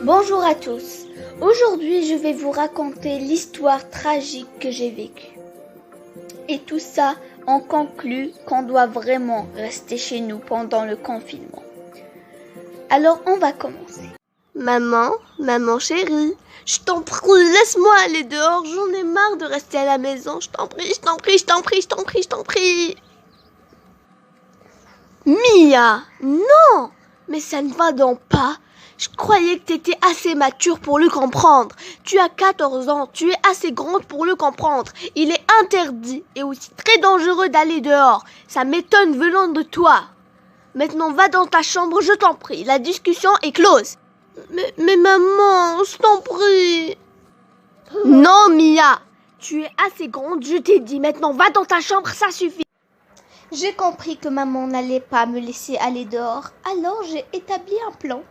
Bonjour à tous. Aujourd'hui, je vais vous raconter l'histoire tragique que j'ai vécue. Et tout ça en conclut qu'on doit vraiment rester chez nous pendant le confinement. Alors, on va commencer. Maman chérie, je t'en prie, laisse-moi aller dehors, j'en ai marre de rester à la maison, je t'en prie. Mia, non, mais ça ne va donc pas. Je croyais que t'étais assez mature pour le comprendre. Tu as 14 ans, tu es assez grande pour le comprendre. Il est interdit et aussi très dangereux d'aller dehors. Ça m'étonne venant de toi. Maintenant, va dans ta chambre, je t'en prie. La discussion est close. Mais maman, je t'en prie. Non, Mia, tu es assez grande, je t'ai dit. Maintenant, va dans ta chambre, ça suffit. J'ai compris que maman n'allait pas me laisser aller dehors, alors j'ai établi un plan.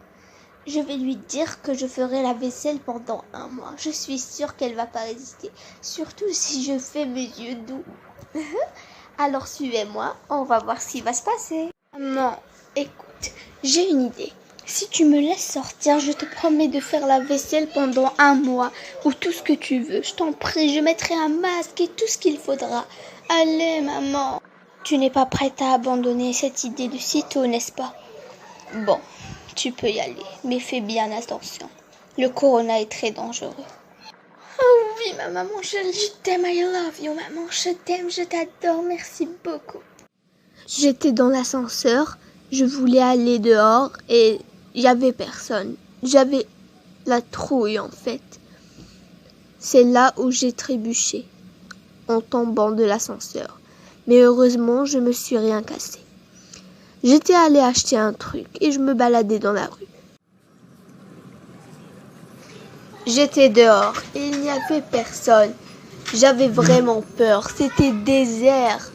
Je vais lui dire que je ferai la vaisselle pendant 1 mois. Je suis sûre qu'elle va pas résister, surtout si je fais mes yeux doux. Alors suivez-moi, on va voir ce qui va se passer. Maman, écoute, j'ai une idée. Si tu me laisses sortir, je te promets de faire la vaisselle pendant 1 mois ou tout ce que tu veux. Je t'en prie, je mettrai un masque et tout ce qu'il faudra. Allez, maman. Tu n'es pas prête à abandonner cette idée de sitôt, n'est-ce pas? Bon, tu peux y aller, mais fais bien attention. Le corona est très dangereux. Oh oui, ma maman, je t'aime, I love you, maman. Je t'aime, je t'adore, merci beaucoup. J'étais dans l'ascenseur, je voulais aller dehors et il n'y avait personne. J'avais la trouille en fait. C'est là où j'ai trébuché, en tombant de l'ascenseur. Mais heureusement, je me suis rien cassé. J'étais allée acheter un truc et je me baladais dans la rue. J'étais dehors et il n'y avait personne. J'avais vraiment peur, c'était désert.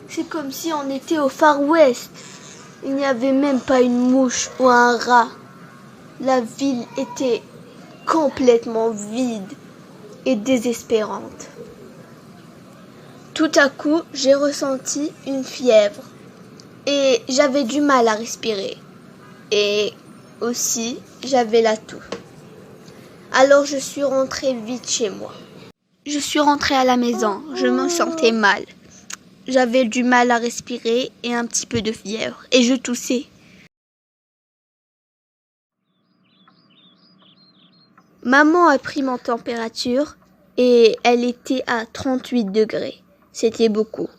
C'est comme si on était au Far West. Il n'y avait même pas une mouche ou un rat. La ville était complètement vide et désespérante. Tout à coup, j'ai ressenti une fièvre et j'avais du mal à respirer. Et aussi, j'avais la toux. Alors je suis rentrée vite chez moi. Je suis rentrée à la maison, je me sentais mal. J'avais du mal à respirer et un petit peu de fièvre et je toussais. Maman a pris mon température et elle était à 38 degrés. C'était beaucoup.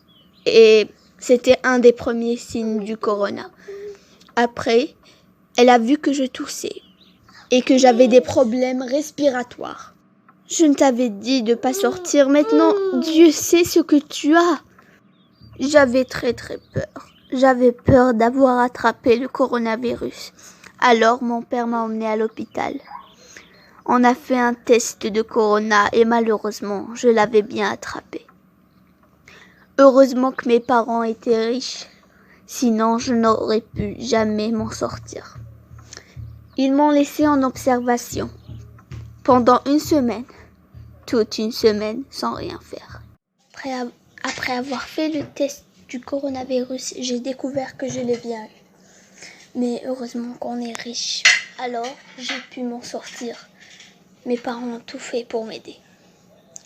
Et c'était un des premiers signes du corona. Après, elle a vu que je toussais et que j'avais des problèmes respiratoires. Je ne t'avais dit de pas sortir. Maintenant, Dieu sait ce que tu as. J'avais très peur. J'avais peur d'avoir attrapé le coronavirus. Alors, mon père m'a emmenée à l'hôpital. On a fait un test de corona et malheureusement, je l'avais bien attrapé. Heureusement que mes parents étaient riches, sinon je n'aurais pu jamais m'en sortir. Ils m'ont laissé en observation pendant 1 semaine, toute 1 semaine sans rien faire. Après avoir fait le test du coronavirus, j'ai découvert que je l'ai bien eu. Mais heureusement qu'on est riche, alors j'ai pu m'en sortir. Mes parents ont tout fait pour m'aider.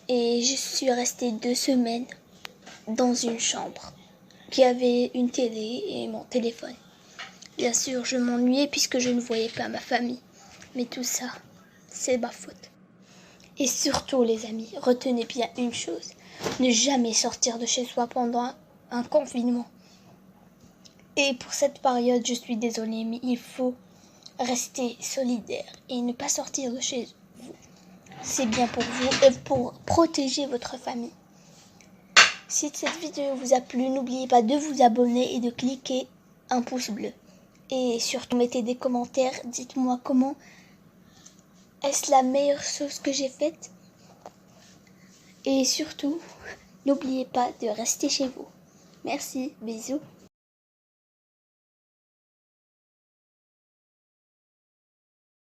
Et je suis restée 2 semaines dans une chambre qui avait une télé et mon téléphone. Bien sûr, je m'ennuyais puisque je ne voyais pas ma famille. Mais tout ça, c'est ma faute. Et surtout, les amis, retenez bien une chose. Ne jamais sortir de chez soi pendant un confinement. Et pour cette période, je suis désolée, mais il faut rester solidaire et ne pas sortir de chez vous. C'est bien pour vous et pour protéger votre famille. Si cette vidéo vous a plu, n'oubliez pas de vous abonner et de cliquer un pouce bleu. Et surtout, mettez des commentaires. Dites-moi comment est-ce la meilleure chose que j'ai faite. Et surtout, n'oubliez pas de rester chez vous. Merci, bisous.